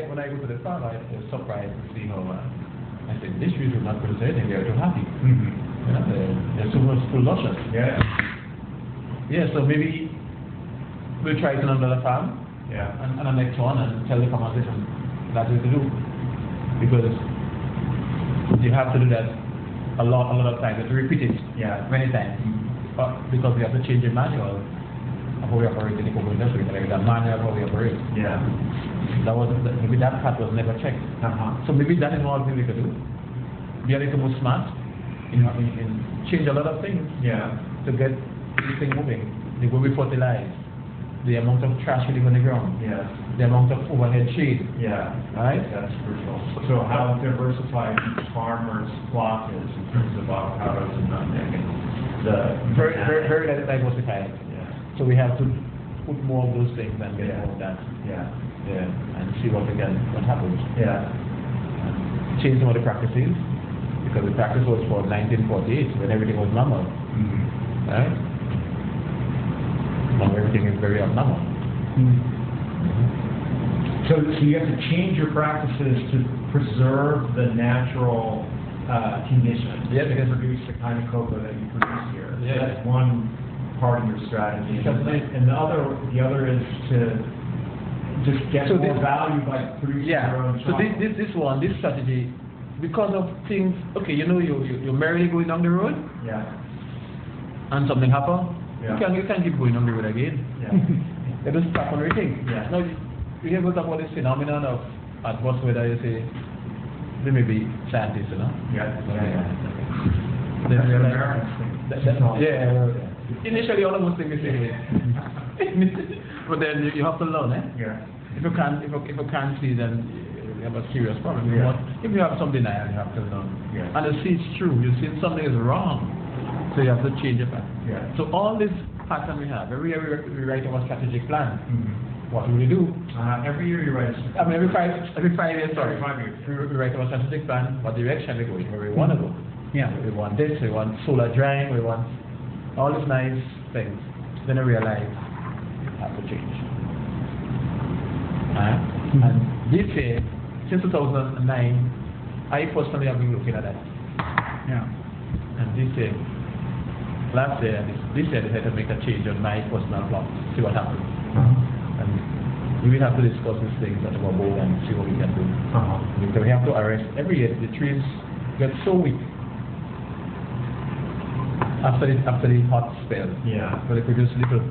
when I go to the farm, I was surprised to see how, I said, these trees will not produce anything, they're too happy. You know, they're too luscious. Yeah. Yeah, so maybe we'll try it on another farm. Yeah. And the next one, and tell the farmers, listen, that's what to do. Because you have to do that a lot of times. You have to repeat it many times. But because we have to change the manual of how we operate in the cocoa industry, like the manual of how we operate. Yeah. Maybe that part was never checked. So maybe that is one thing we could do. Be a little more smart, in change a lot of things to get this thing moving. The way we fertilize, the amount of trash we leave on the ground, the amount of overhead shade. Right? That's crucial. So how diversified each farmer's plot is in terms of avocados and nutmeg and the very diversified. So we have to put more of those things and get more of that. And see what happens. And change some of the practices, because the practice was for 1948 when everything was normal. Right? Now everything is very abnormal. So you have to change your practices to preserve the natural conditions to produce the kind of cocoa that you produce here. So that's one part of your strategy. And the other is to just get more value by producing your own chocolate. So this strategy, because of things, okay, you know, you're merrily going down the road, and something happens, you can keep going on the road again. They don't stop on everything. Now, you hear about this phenomenon of adverse weather, you say, they may be scientists, you know? They realize initially all of those things they say, but then you have to learn, If you can't see, then you have a serious problem. But if you have some denial, you have to learn. And you see it's true, you see something is wrong, so you have to change it back. So all this pattern we have, every year we write our strategic plan. What do we do? Every year you write. Every 5 years. Sorry. 5 years. We write our strategic plan. What direction we're going, where we want to go. We want this. We want solar drying. We want all these nice things. Then I realize I have to change. And this year, since 2009, I personally have been looking at that. And this year, last year, this year I decided to make a change on my personal plot. See what happens. And we will have to discuss these things at our board and see what we can do. Because we have to arrest every year. The trees get so weak after the hot spell. So they produce little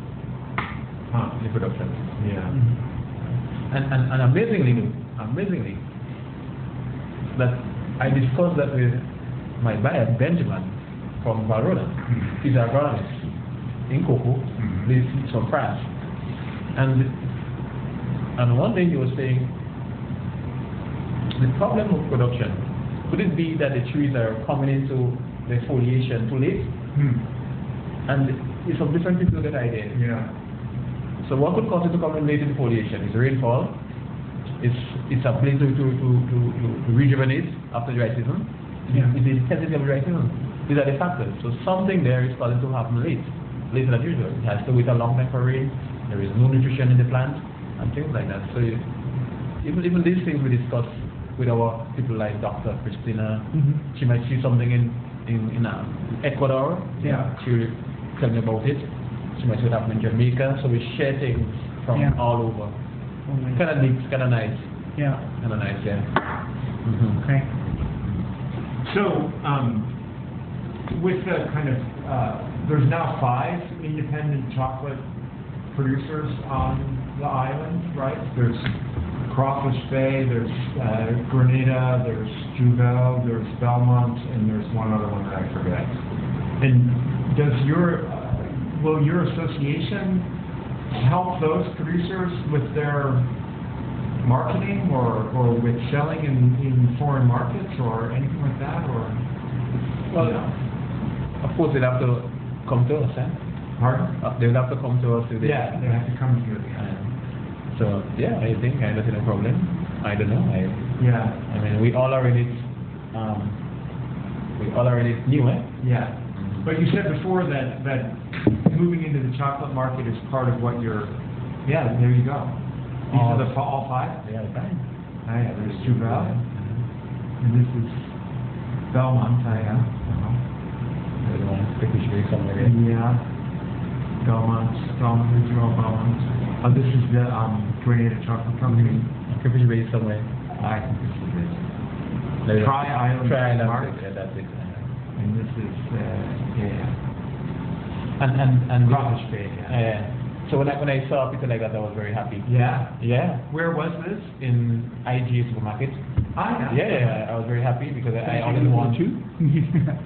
production. And amazingly, that I discussed that with my buyer Benjamin from Valrhona. He's an agronomist in cocoa. He's from France. And one day he was saying, the problem of production, could it be that the trees are coming into the foliation too late? And it's from different people get ideas. So what could cause it to come in late in foliation? Is rainfall? It's a place to rejuvenate after dry season? Is the intensity of dry season? These are the factors. So something there is starting to happen later than usual. It has to wait a long time for rain. There is no nutrition in the plant, and things like that. So even these things we discuss with our people like Dr. Christina. She might see something in Ecuador. She will tell me about it. She might see what happened in Jamaica. So we share things from all over. Kind of neat, kind of nice. Kind of nice, Okay. So with the kind of there's now 5 independent chocolate producers on the island, right? There's Crawfish Bay, there's Grenada, there's Juvel, there's Belmont, and there's one other one that I forget. And will your association help those producers with their marketing or with selling in foreign markets or anything like that? Or of course they'll have to come to us, Pardon? They'll have to come to us. They have to come to you. So I think I don't see no problem. I don't know. I mean, we all already knew it. But you said before that moving into the chocolate market is part of what you're. There you go. These are the all 5? Yeah, fine. Yeah, there's 2 Bell. And this is Belmont, yeah. There's one Turkish base somewhere there. Yeah. Belmont, Regional Belmont. Oh, this is the Grenada Chocolate Company. Turkish base somewhere. I think this is it. Like Tri-Island Mark. Yeah, that's it. And this is, And Crawfish Bay, yeah. So when I saw people like that, I was very happy. Yeah. Yeah. Where was this? In IG supermarket. Yeah, I was very happy because I always want to.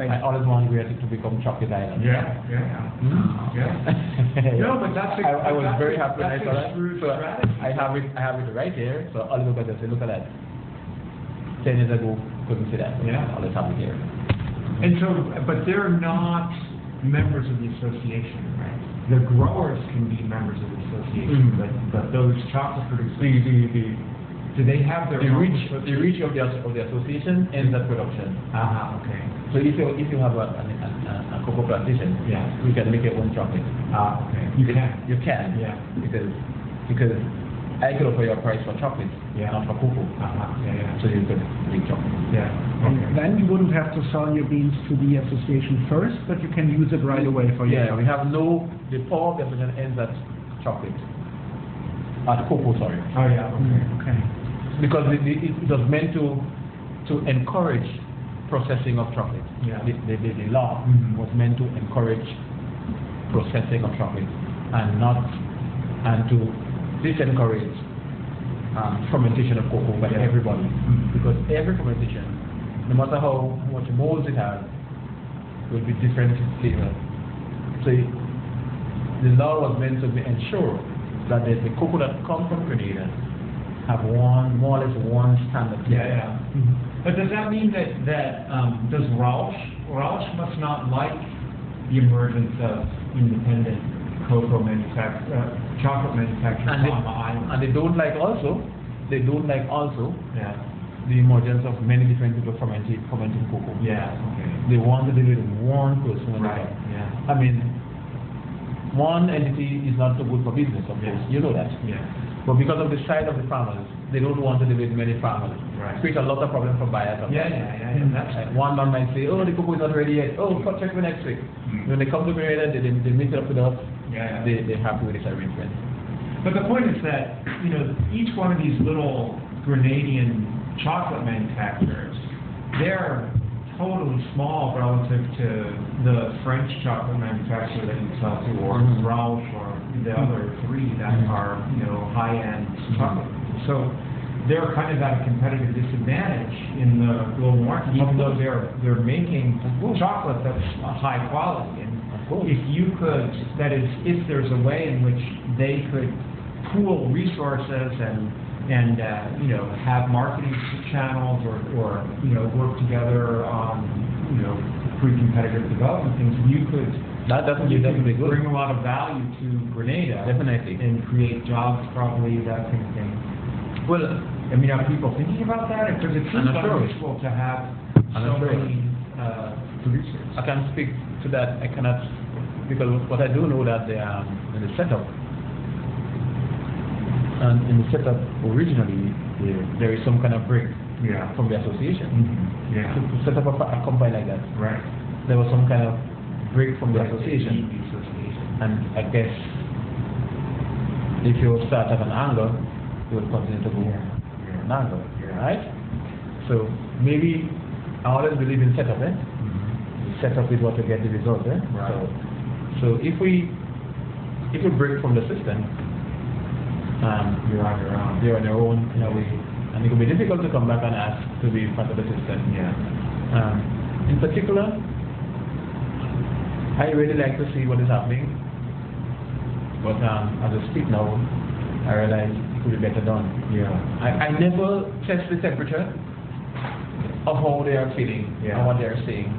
I always want Grenada to become chocolate island. Yeah. No, but that's I was very happy when I saw that. Shrewd So strategy. I have it right here. So all look at this. Look at that. 10 years ago, couldn't see that. Yeah. All this have it here. And so, but they're not members of the association, right? The growers can be members of the association, but those chocolate producers, do they have their own reach of the association ends at production. Okay. So if you have a cocoa plantation, Yeah. you can make your own chocolate. Okay. You can. You can. Yeah. Because I could offer you a price for chocolate, Yeah. not for cocoa. Yeah. So you could make chocolate. Yeah. And Okay. then you wouldn't have to sell your beans to the association first, but you can use it right away for your Yeah, we have the power of the association ends at chocolate. At cocoa, sorry. Oh, yeah. Okay. Okay. Because it was meant to encourage processing of chocolate. Yeah. The law Mhm. was meant to encourage processing of chocolate and to disencourage fermentation of cocoa by Yeah. everybody. Mhm. Because every fermentation, no matter how much molds it has, will be different flavor. So the law was meant to ensure that the cocoa that comes from Grenada have more or less one standard flavor. Yeah. But does that mean that does Roush must not like the emergence of independent chocolate manufacturers on the island? And they don't like also Yeah. the emergence of many different people fermenting cocoa. Yeah. Okay. They want to deal with one person. Right. Yeah. I mean, one entity is not so good for business, of course. Yeah. You know that. Yeah. But because of the size of the farmers, they don't want to deal with many farmers. Right. Create a lot of problems for buyers. Yeah. That's Like one man might say, oh, the cocoa is not ready yet. Oh, check me next week. When they come to Grenada, they meet up with us. Yeah. They're happy with this arrangement. But the point is that, each one of these little Grenadian chocolate manufacturers, they're totally small relative to the French chocolate manufacturer that you sell to, or Roush, or the other 3 that are, high-end chocolate. So they're kind of at a competitive disadvantage in the global market, even though they're making chocolate that's high quality. And if you could, that is, if there's a way in which they could pool resources and have marketing channels or work together on pretty competitive development things, you could Definitely good. bring a lot of value to Grenada. Definitely. And create jobs, probably, that kind of thing. Well, I mean, are people thinking about that? Because it seems I'm not sure. unusual to have I'm so not sure. many producers. I can't speak to that. I cannot, because what I do know that in the setup, and in the setup originally, there is some kind of break Yeah. from the association. Yeah. To set up a company like that, Right. there was some kind of break from the Right, association. the association. And I guess if you start at an angle, you will continue to go an angle, Yeah. right? So maybe I always believe in setup, eh? Setup is what to get the result, eh? Right. So if we break from the system, You're on your own. they're on their own in a way, and it will be difficult to come back and ask to be part of the system. Yeah. In particular, I really like to see what is happening, but as I speak now, I realize it could be better done. Yeah. I never test the temperature of how they are feeling Yeah. and what they are saying.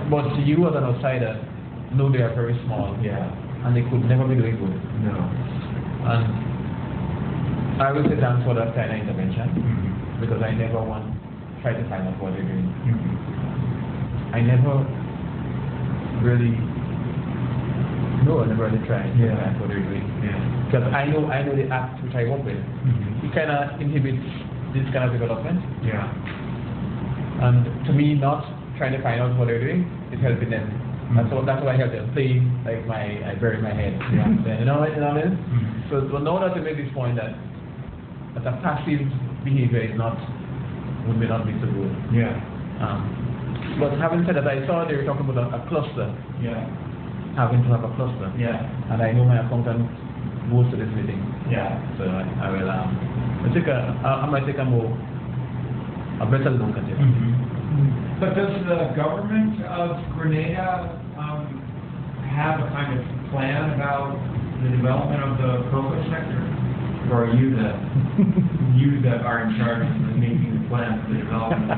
But you as an outsider know they are very small, Yeah. and they could never be doing good. No. And I will say thanks for that kind of intervention, because I never try to find out what they're doing. I never really tried to Yeah. find out what they're doing. Yeah. Because I know the act which I work with. It kind of inhibits this kind of development. Yeah. And to me, not trying to find out what they're doing is helping them. That's what I help them. Playing like I bury my head. Yeah. You know what I mean? So now that to make this point that a passive behavior would not be so good. Yeah. But having said that, I saw they were talking about a cluster. Yeah. Having to have a cluster. Yeah. And I know my accountant goes to this meeting. Yeah. So I will I might take a better look at it. But does the government of Grenada have a kind of plan about the development of the cocoa sector? Or are you that are in charge of making the plan for the development?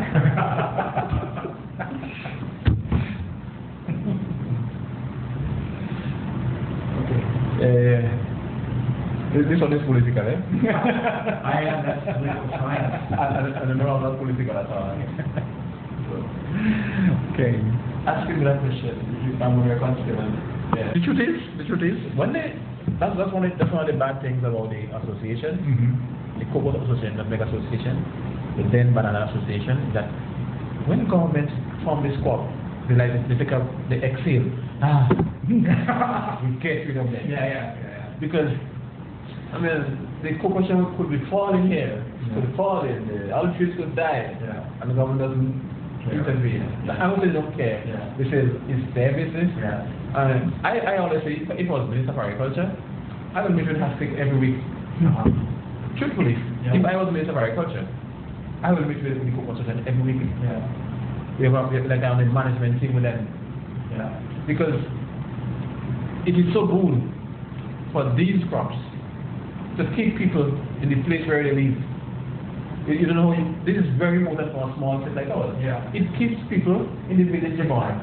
This one is political, eh? I am, that's political science. I don't know, I'm not political at all. Okay. Asking me that question, I'm very confident. Yeah. The truth is, when that's one of the bad things about the association, the Cocoa Association, the Mega Association, the then Banana Association, that when government form this crop, they exhale. We get rid of them. Yeah. Because I mean, the cocoa shell could be falling here, could fall in, the olive trees could die, and the government doesn't intervene. The houses don't care. They say it's their business. And I always say, if I was Minister of Agriculture, I would meet with Hastic every week. Truthfully, if I was Minister of Agriculture, I would meet with the Cocoa Association every week. We have like on the management team with them. Because it is so good for these crops to keep people in the place where they live. You don't know, this is very important for a small state like ours. It keeps people in the village born.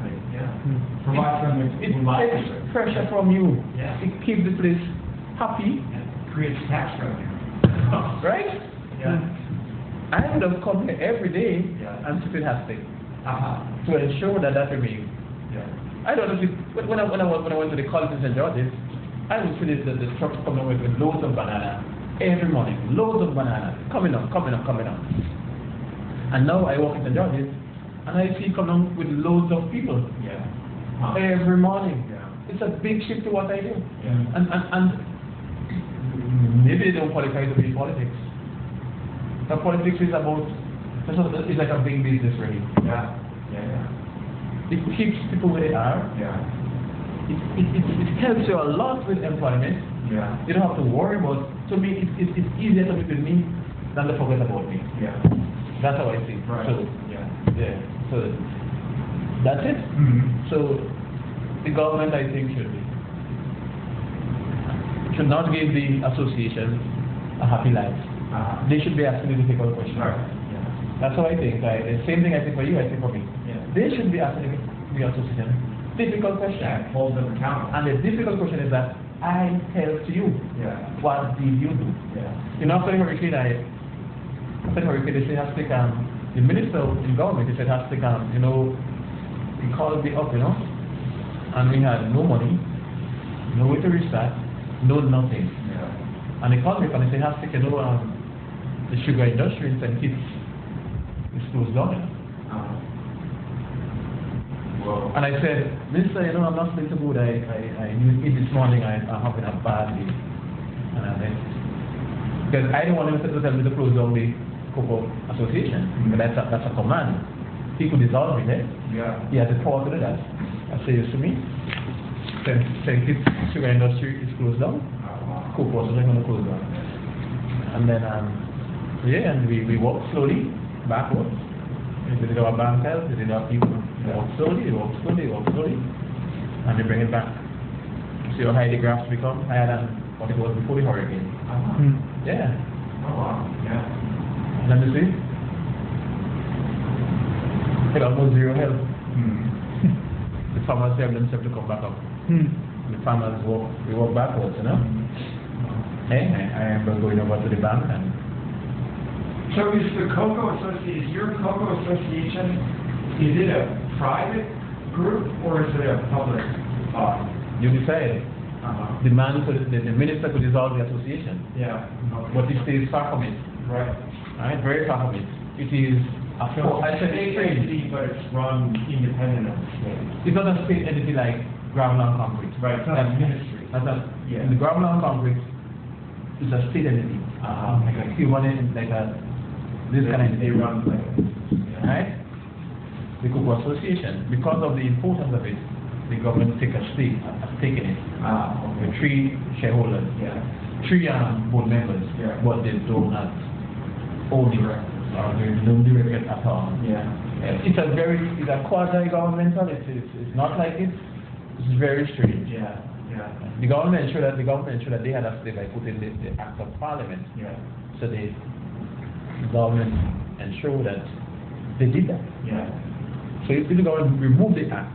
Provides them with It takes pressure from you. It keeps the place happy. Creates tax revenue. Right? I would have come here every day and sit in Hastic to ensure that remains. I don't know if when I went to the college in St. George's, I would see the trucks coming with loads of banana every morning, loads of banana coming up. And now I walk in St. George's and I see coming with loads of people every morning. It's a big shift to what I do. And maybe they don't qualify to be politics. The politics is about, it's like a big business really. It keeps people where they are. It helps you a lot with employment. You don't have to worry about. To me, it's easier to be with me than to forget about me. That's how I see. So that's it. So the government, I think, should not give the association a happy life. They should be asking the difficult questions. That's how I think. The same thing I think for you, I think for me. They should be asking the association difficult question. Hold them accountable. And the difficult question is that I tell to you, what did you do? You know, after the hurricane, they said has to take the minister in government. He said has to take he called me up, and we had no money, no way to restart, no nothing. And he called me up and he said has to take the sugar industry in St. Kitts is closed down. And I said, Minister, I'm not feeling so good. This morning I'm having a bad day. Because I don't want him to tell me to close down the Cocoa Association. But that's a command. He could dissolve it, He has the power to do that. I say, you see me? St. Kitts sugar industry is closed down. Cocoa Association is going to close down. And then, and we walk slowly backwards. We did our bankers, we did our people. They walk slowly, and they bring it back. See how high the graphs become? Higher than what it was before the hurricane. Let me see. It almost zero help. The farmers help themselves to come back up. The farmers walk backwards, I remember going over to the bank and. So is the Cocoa Association, your Cocoa Association, is it a private group or is it a public body? You decide. demand for the minister to dissolve the association. Yeah. But it stays far from it. Right. Right? Very far from it. It is a So I it's said a it's state entity, but it's run independent of the state. It's not a state entity like Graveland Concrete. Right, it's not a ministry. That's not, Yeah. The Graveland Concrete is a state entity. Like a human, like a, this kind of They entity. run like Right? The Cocoa Association, because of the importance of it, the government take a stake, has taken it. The okay. 3 shareholders, Yeah. 3 board members, Yeah. but they don't have owning or they don't direct it at all. Yeah. It's a quasi-governmental, it's not like it. It's very strange. Yeah. Yeah. The government ensured that they had a say by putting the Act of Parliament. Yeah. So the government ensured that they did that. Yeah. So if the government removed the Act,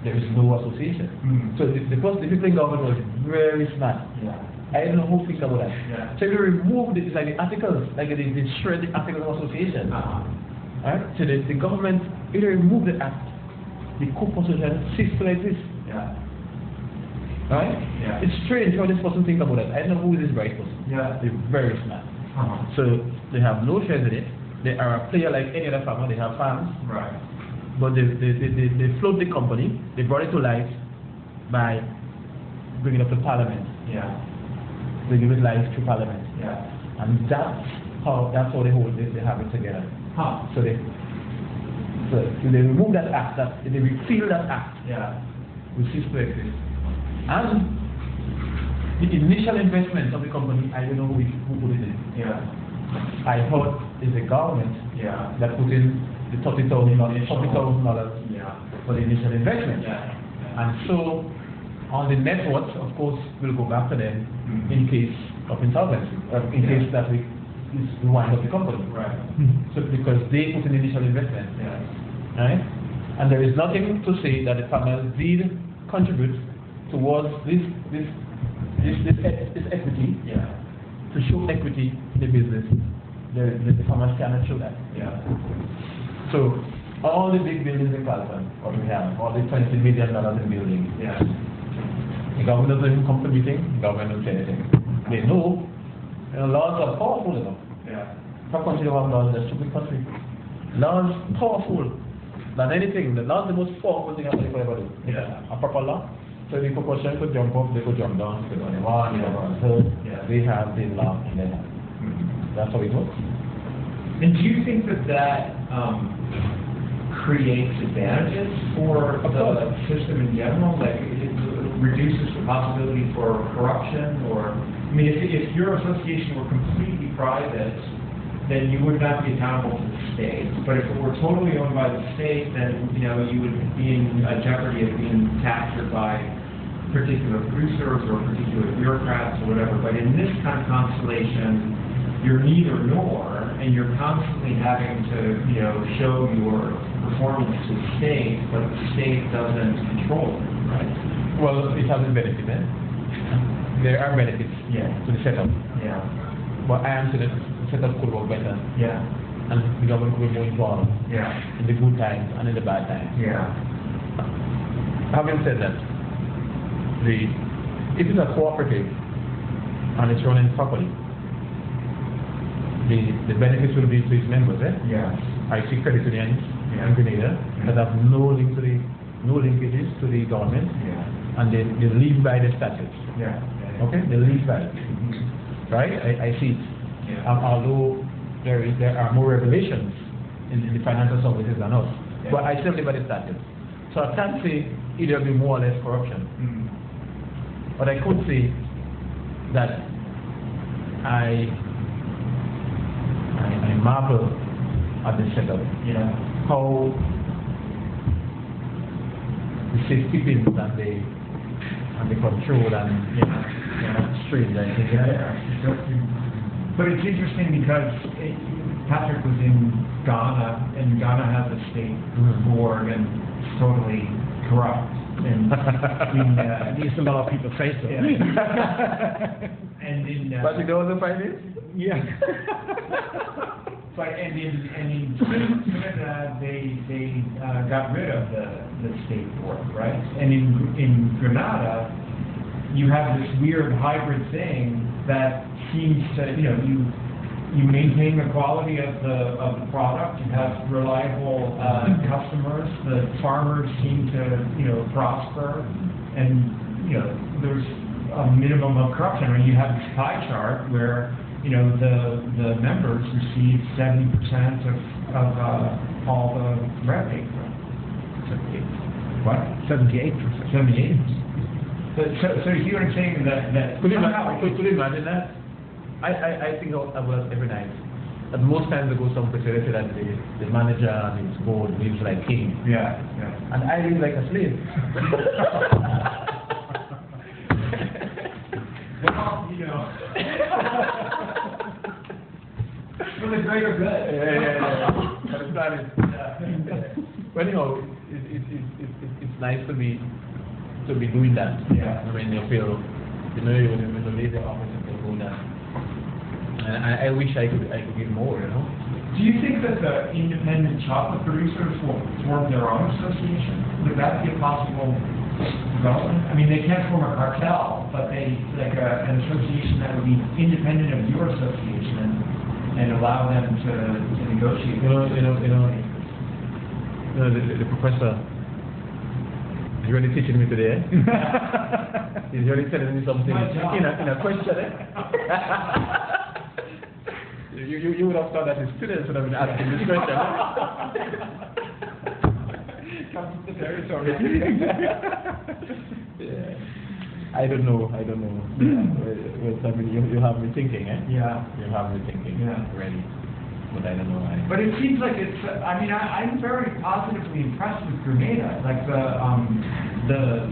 there is no association. Mm. So the people in government was very smart. Yeah. I don't know who thinks about that. Yeah. So if you remove it's like the articles, like they shred the articles of association. Right? So the government, if they remove the Act, the Cocoa Association ceases to exist. Yeah. Right? Yeah. It's strange how this person thinks about it. I don't know who is this bright person. Yeah. They're very smart. So they have no shares in it. They are a player like any other farmer. They have farms, Right. but they float the company. They brought it to life by bringing it up to Parliament. Yeah. They give it life to Parliament, Yeah. and that's how they hold it. They have it together. Huh. So they remove that act. They repeal that act. Yeah. Which cease to exist. And the initial investment of the company, I don't know who put it in. Yeah. I thought it's the government Yeah. that put in the $40,000 Yeah. for the initial investment. Yeah. And so, on the net worth, of course, will go back to them Mhm. in case of insolvency, in Yeah. case that we wind up the company. Right. So, because they put in initial investment, Yeah. right? And there is nothing to say that the farmers did contribute towards this equity, Yeah. to show equity in the business. The farmers cannot show that. Yeah. So, all the big buildings in Carlton, what we have, all the $20 million in buildings, Yeah. the government doesn't even come to meeting, the government doesn't say anything. They know, laws are powerful enough. Yeah. For a country that have laws, that's a stupid country. Laws powerful than anything. The law is the most powerful thing I could ever do. Yeah. A proper law. So the corporation could jump up, they could jump down, they could run one, they could run third. Yeah. They have the law in their hand. That's how it works. And do you think that creates advantages for Of the course. system in general? Like it reduces the possibility for corruption, or I mean, if your association were completely private, then you would not be accountable to the state. But if it were totally owned by the state, then you would be in jeopardy of being captured by particular producers or particular bureaucrats or whatever. But in this kind of constellation, you're neither nor, and you're constantly having to, show your performance to the state, but the state doesn't control it, right? Well, it has a benefit, eh? There are benefits Yeah. to the setup. Yeah. But I am saying that the setup could work better, Yeah. and the government could be more involved Yeah. in the good times and in the bad times. Yeah. Having said that, if it's a cooperative and it's running properly, the benefits will be to its members. Yeah. I see credit unions Yeah. in Grenada Yeah. that have no linkages to the government, Yeah. and they live by the statutes. Yeah. Okay, they live by it. Right? I see it. Yeah. Although there are more regulations in the financial services than us, Yeah. but I still live by the statutes. So I can't say either be more or less corruption. Mm. But I could say that I marvel at the setup. Yeah. How the safekeeping and the control and strange, I think. But it's interesting because Patrick was in Ghana, and Ghana has a state board, and it's totally corrupt. And At least a lot of people say so. and in But you know what the find is? Yeah. but in Trinidad they got rid of the state board, right? And in Grenada you have this weird hybrid thing that seems to, you maintain the quality of the product, you have reliable customers, the farmers seem to prosper, and there's a minimum of corruption. I mean, you have this pie chart where the members receive 70% of all the revenue. 78. What? 78%. 78%. So you see what I'm saying? That Could you imagine that? I think I was every night. And most times I go someplace where they say that the manager and his board lives like king. Yeah. And I live like a slave. Well, for the greater good. Yeah. But it's nice to be doing that. Yeah. I mean, you feel, when you leave the office and you go down. And I wish I could give more, Do you think that the independent chocolate producers will form their own association? Would that be a possible development? I mean, they can't form a cartel, but they an association that would be independent of your association and allow them to negotiate. The professor is really teaching me today. He's really telling me something in a question. You would have thought that the students would have been asking this question. Comes to the territory. Yeah. I don't know. Well, I mean, you have me thinking, eh? Yeah. You have me thinking. Yeah. Already. But I don't know why. But it seems like it's. I mean, I'm very positively impressed with Grenada. Like the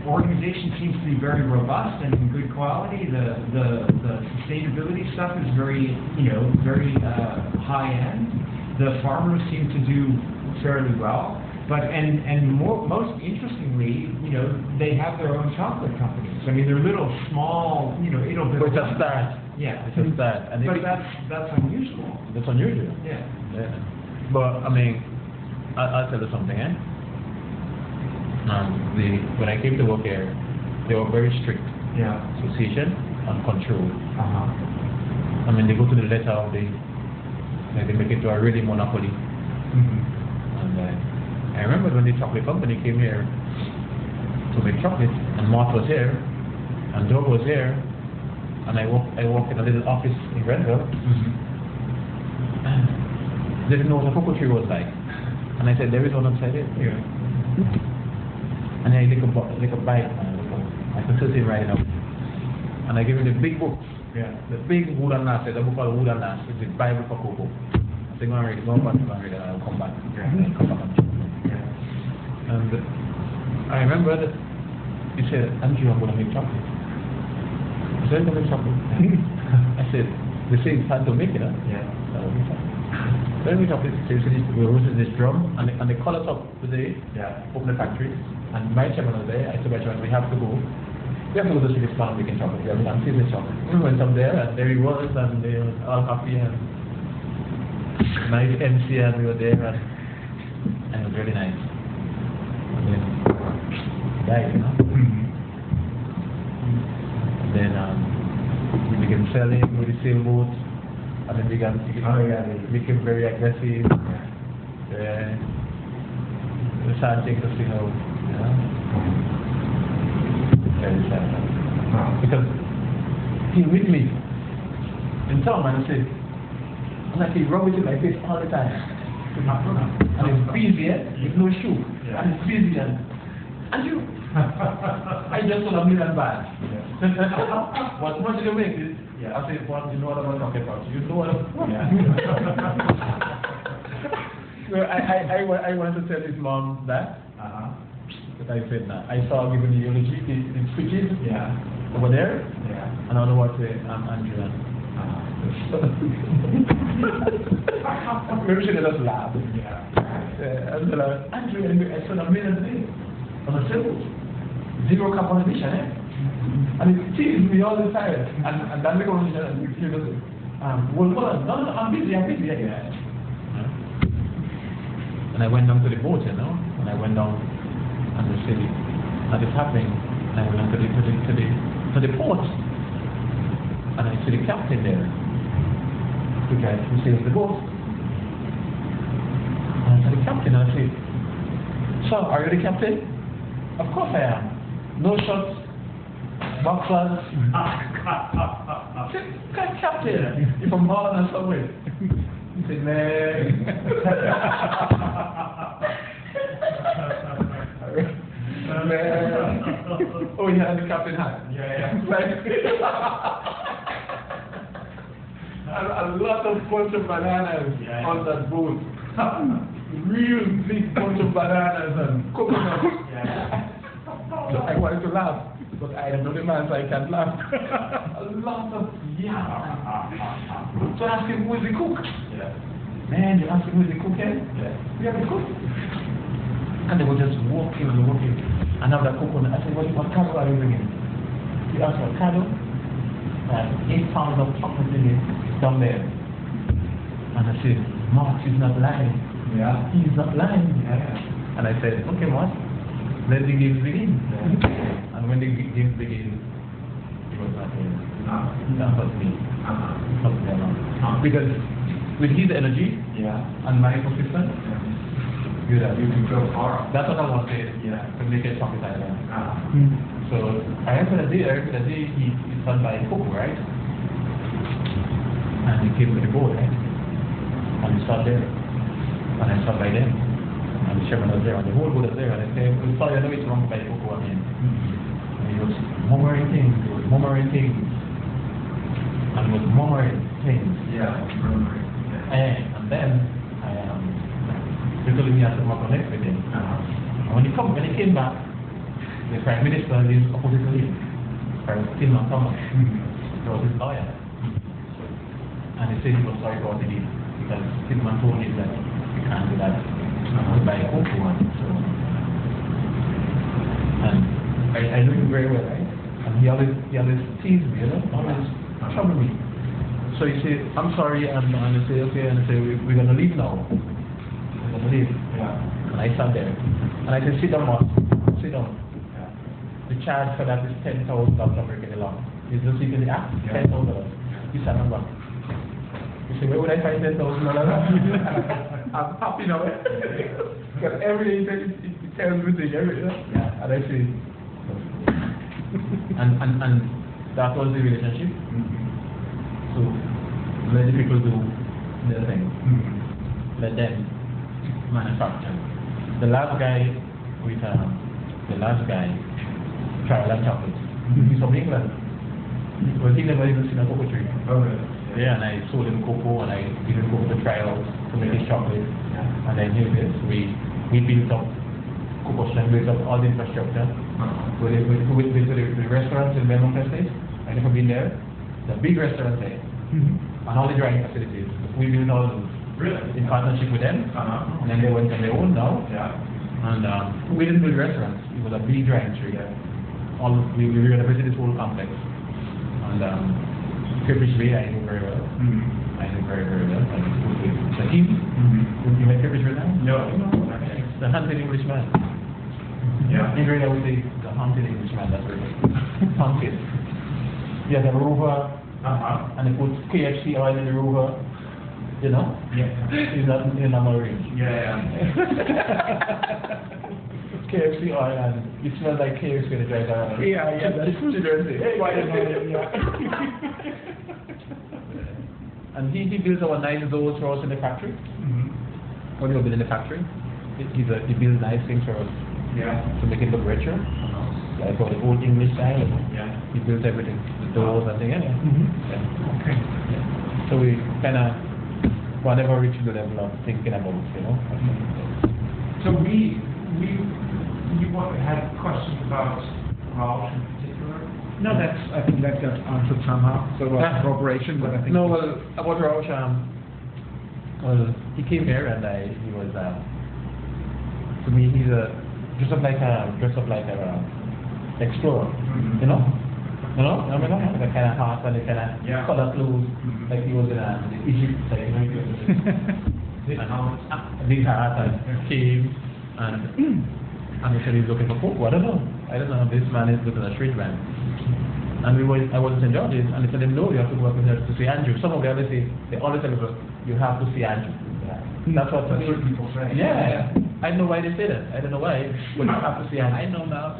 organization seems to be very robust and in good quality. The sustainability stuff is very very high end. The farmers seem to do fairly well. But most interestingly, they have their own chocolate companies. I mean, they're little small, it'll be. But it's a start. Yeah. It's a start. And but that's unusual. That's unusual. Yeah. But I mean, I'll tell you something, eh? When I came to work here, they were very strict. Yeah. Association and control. Uh-huh. I mean, they go to the letter of they make it to a ready monopoly. Mm-hmm. And I remember when the chocolate company came here to make chocolate, and Mark was here, and Doug was here, and I work in a little office in Grenville. Mm-hmm. They didn't know what a cocoa tree was like. And I said, there is one outside it. Yeah. And I like a bike, I can still see him right now. And I gave him the big book. Yeah. The big wooden nast, the book called Wooden Nast, it's the Bible for cocoa. I think I'm ready, go back and read it, and I'll come back. Yeah. I'll come back and check. And I remember that he said, Andrew, I'm going to make chocolate. I said, I'm going to make chocolate. I said, they say it's time to make it, huh? Yeah. Then we chocolate, so we roasted this drum, and they call us up today, open the factory, and my chairman was there. I said, my chairman, we have to go to see this plant making chocolate. We have to see this chocolate. We went up there, and there he was, and they were all happy, and nice MC, and we were there, and it was really nice. And then he died, And then we began selling with the sailboat, and then we became very aggressive. The sad thing to see now, very sad. Because he with me in town, and he said, he rub it in my face all the time. And it's busy, with no shoe. Yeah. And it's busy, and you. I just sold $1 million bags. What much did you make it? Yeah. I said, what, you know what I'm talking about? You know what I'm talking about? So I wanted to tell his mom that. But I said, nah. I saw him giving the eulogy in speeches. Yeah. Over there. Yeah. And I don't know what to say. I'm Andrew. Maybe she just laugh. Yeah. And Andrew, I sold $1 million on a sailboat. Zero carbon emission, And it teases me all the time. And that little conversation, and you know, well, hold on, no, I'm busy, yeah. And I went down to the boat, and I went down and the city. And it's happening And I went to the port, and I see the captain there, who sails the boat. And I said, the captain, and I said, "Sir, are you the captain?" "Of course I am. No shots, boxers." I said, "Captain, you're from Holland or somewhere." He said, "Man." Man. Oh, he had the captain hat. Yeah. A lot of bunch of bananas on that boat. Real big bunch of bananas and coconuts. So I wanted to laugh, but I know the man, so I can't laugh. A lot of So I asked him, who is the cook? Man, you asked him who is the cook here? We have the cook. And they were just walking and walking. And now the coconut, I said, what cattle are you bringing? He asked for cattle. 8 pounds of chocolate in it down there. And I said, "Mark, he's not lying." Yeah. He's not lying. Yeah. And I said, "Okay, Mark, let the games begin." Yeah. And when the games begin, he was not here. That was me. Not them. Because with his energy and my persistence, you can go far. that's what I want to say. To make a chocolate island. So I remember the day he started buying cocoa, right? And he came with the boat, right? And we sat there. And I sat by them. And the chairman was there, and the whole boat was there. And I said, "Well, sorry, I know it's wrong to buy cocoa again." And he was murmuring things. And he was murmuring things. And then they told me I had to connect with him. And when he came back, the Prime Minister is opposite to him, Tillman Thomas. He was his lawyer. And he said he was sorry for what he did, because Tillman told him that he can't do that. We buy cocoa and I know him very well, right? And he always teased me, always trouble me. So he said, "I'm sorry," and I say, "Okay," and I say, "We're gonna leave now. We're gonna leave." And I sat there. And I said, "Sit down, Mark. Sit down." The charge for that is $10,000 American alone. Is this in the app? $10,000. He sat on back. You say, "Where would I find $10,000?" I'm happy now. Because every day it tells me things, and I say, and that was the relationship. So let the people do their thing. Let them manufacture. The last guy Charlotte Chocolate. He's from England. Well, he never even seen a cocoa tree. Yeah, and I sold him cocoa, and I gave him cocoa to try out to make his chocolate. And then here it is. We built up cocoa stand, built up all the infrastructure. With the restaurants in Belmont Estate. I never been there. The big restaurant there. And all the drying facilities. We built all those. In partnership with them. And then they went on their own now. And we didn't build restaurants. It was a big drying tree. We renovated this whole complex. And Cambridge Bay, I know very well. I know very, very well. The team. You met Cambridge Bay now? No. It's the hunted Englishman. In Grade, I would say the hunted Englishman. That's what it is. Hunted. He has a rover. And they put KFC oil in the rover. You know? He's not marine. KFC oil, and it smells like KFC when it drives around. That's true. Hey, why And he builds our nice doors for us in the factory. When we were in the factory, he builds nice things for us. To make it look richer. Like for the old English style. He builds everything, the doors and things. Okay. So we kind of whatever reach the level of thinking about, So we had questions about Rauch in particular? No, I think that got answered somehow. So about cooperation, but I think... No, well, about Rauch, well, he came here and he was, to me, he's dressed up like a explorer, you know? You know, I mean, the kind of heart and the kind of color clothes, like he was in Egypt, like, you know, he was big hat and came, and he said he's looking for cocoa. I don't know. I don't know, this man is looking a street man. And I was in St. George's, and they said, no, you have to go up there to see Andrew. Some of them, they always tell people, you have to see Andrew. That's what people say. Yeah. I don't know why they say that. I don't know why, but you have to see Andrew. I know now.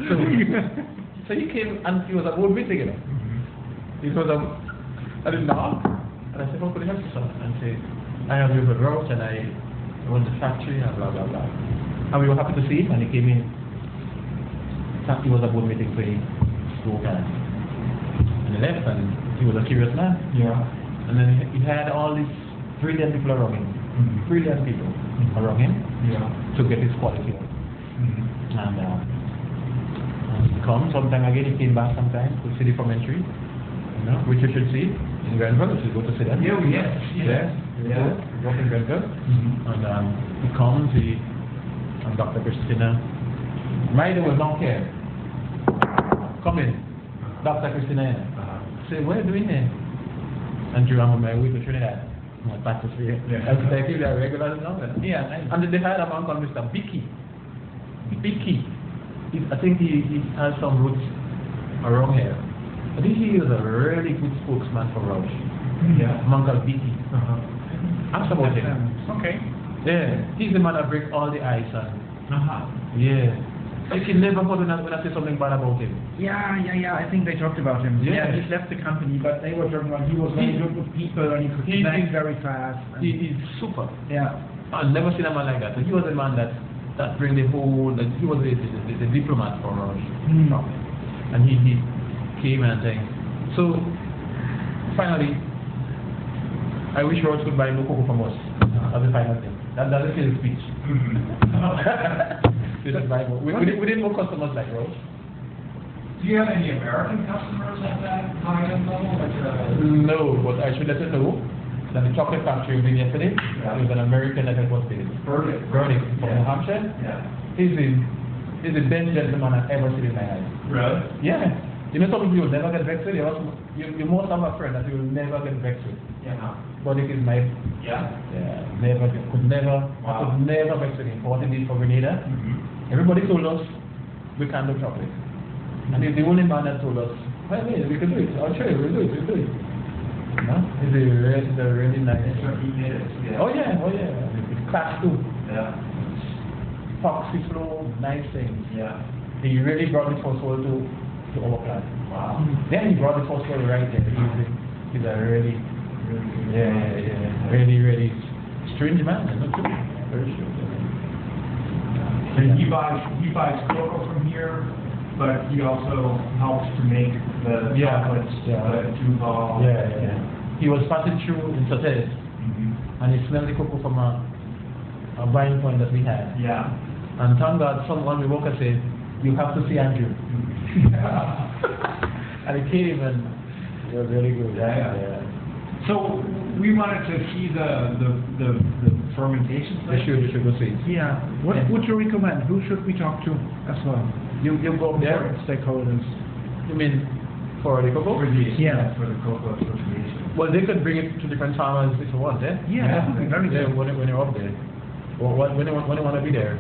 So he came, and he was a board meeting, you know. He was I didn't know. And I said, how could I help you, sir? And he said, I have you for Roach, and I run the factory, and blah, blah, blah. And we were happy to see him, and he came in. He was a board meeting, so he spoke, and he left, and he was a curious man. Yeah. And then he had all these brilliant people around him. Brilliant people around him. Yeah. To get his quality up. And he comes sometime again, he came back sometime to see the commentary, you know, which you should see in Grenville, if you go to see that. Yeah, yes. Yeah. Go in Grenville. And he comes, and Dr. Christina, Maida was not care. Come in. Dr. Christina, say, what are you doing here? And Drew, I'm on my way to Trinidad. My practice here. As they give their regular number. Yeah, and they had a man called Mr. Bicky. I think he has some roots around here. I think he is a really good spokesman for Roche. Yeah. A man called Bicky. Ask about him. Okay. Yeah, he's the man that breaks all the ice and. Yeah. I can never go when I say something bad about him. Yeah. I think they talked about him. Yeah. He's left the company, but they were talking about he was very good with people and he could connect very fast. He's super. Yeah. I've never seen a man like that. He was the man that bring the whole. He was the diplomat for Roche. And he came and thing. So finally, I wish Roche could buy no cocoa from us. That's the final thing. That's the sales speech. This is Bible. We didn't know customers like Roche. Do you have any American customers at that high-end level? No, but I should let you know that the chocolate factory we did yesterday is an American that was based. Burdick from New Hampshire. Yeah. He's the best gentleman I've ever seen in my life. Really? Yeah. You know something you'll never get vexed with? You must have a friend that you'll never get vexed with. Yeah. Burdick is my... Yeah. Yeah, could never vex with him for what he did for Grenada. Everybody told us we can't do chocolate. And he's the only man that told us, well, we can do it. I'll show you, we'll do it. No? He's a really nice. He did it. Yeah. Oh yeah. It's class too. Yeah. Foxy flow, nice things. Yeah. He really brought the first world to our class. Wow. Then he brought the first world right there. He's a really really strange man. Very strange. And he buys cocoa from here, but he also helps to make the chocolates, the Duval. Yeah. He was passing through in Sautes, and he smelled the cocoa from a buying point that we had. Yeah. And thank God, someone we worker said, you have to see Andrew. And he came and it was really good. Yeah. So we wanted to see the fermentation. They should go see. Yeah. What would you recommend? Who should we talk to as well? You go there? Stakeholders. You mean for the cocoa? For the cocoa association. Well, they could bring it to different farmers if you want, eh? Yeah, very good. When you're up there. Well, when you want to be there?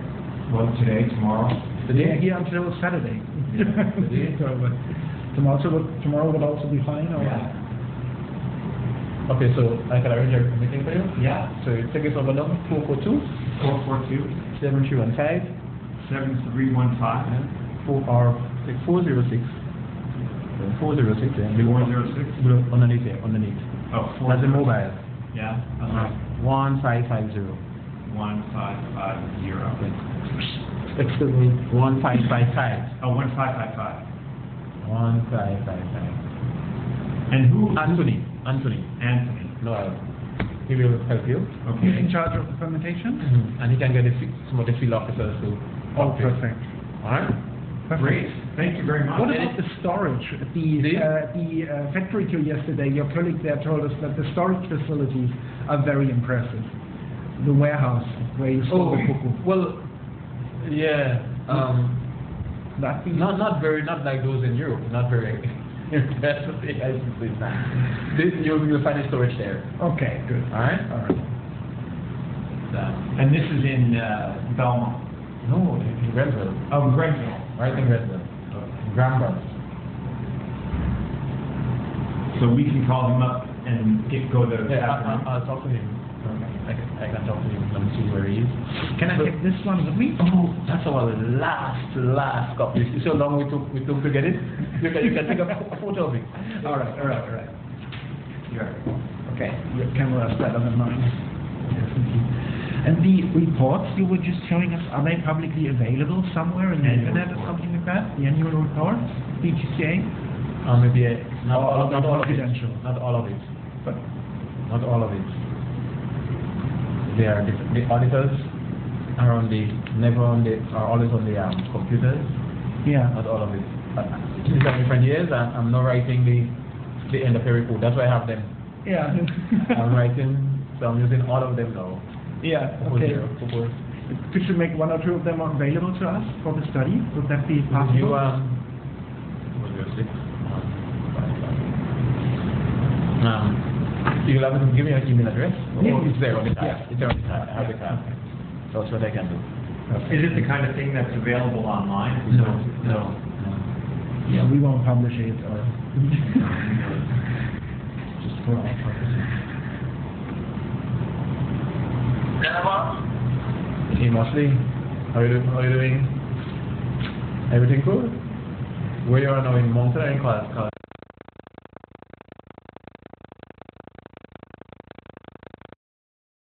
Well, today, tomorrow. Today? Here until Saturday. Today? Tomorrow would also be fine. Or? Yeah. Okay, so I can arrange a meeting for you? Yeah. So you take us over now, 442 7315 7315 406 406 yeah. 406 underneath. Oh, That's the mobile. Yeah. 1550. 1550. Excuse me, 1555. Oh, 1555. 1555. And who? Anthony. No. He will help you. Okay. He's in charge of the fermentation? And he can get some of the field officers to help you. Perfect. Alright? Great. Thank you very much. What about the storage? The factory tour yesterday, your colleague there told us that the storage facilities are very impressive. The warehouse where you store the cocoa. Well, yeah. Not not like those in Europe. Not very. That's what they you'll find a storage there. Okay, good. All right. And this is in Belmont. No, in Grenville. Oh, Grenville. Right in Grenville. Grambus. So we can call him up and go to. Yeah, I'll talk to him. I can talk to him. Let me see where he is. Can I take this one with me? Oh, that's our last copy. You see how long we took to get it? You can take a photo of it. All right. Here. Okay, your camera is better than mine. Definitely. And the reports you were just showing us, are they publicly available somewhere in the internet or something like that? The annual reports, BGCA? Maybe not all of confidential. it. Not all of it. But Not all of it. The auditors are always on the computers. yeah. Not all of it. These are different years. I'm not writing the end of the report. That's why I have them. Yeah. I'm writing, so I'm using all of them now. Yeah. Okay. Could you make one or two of them available to us for the study? Would that be possible? You you'll have to give me an email address. Yeah. It's there on the tab. Yeah. It's there on the tab. I have the tab. That's what I can do. Is it the kind of thing that's available online? No. Yeah, we won't publish it or. Just for our purposes. Hey Mosley, how are you doing? Everything cool? Where you are now in Moncton or in Carl?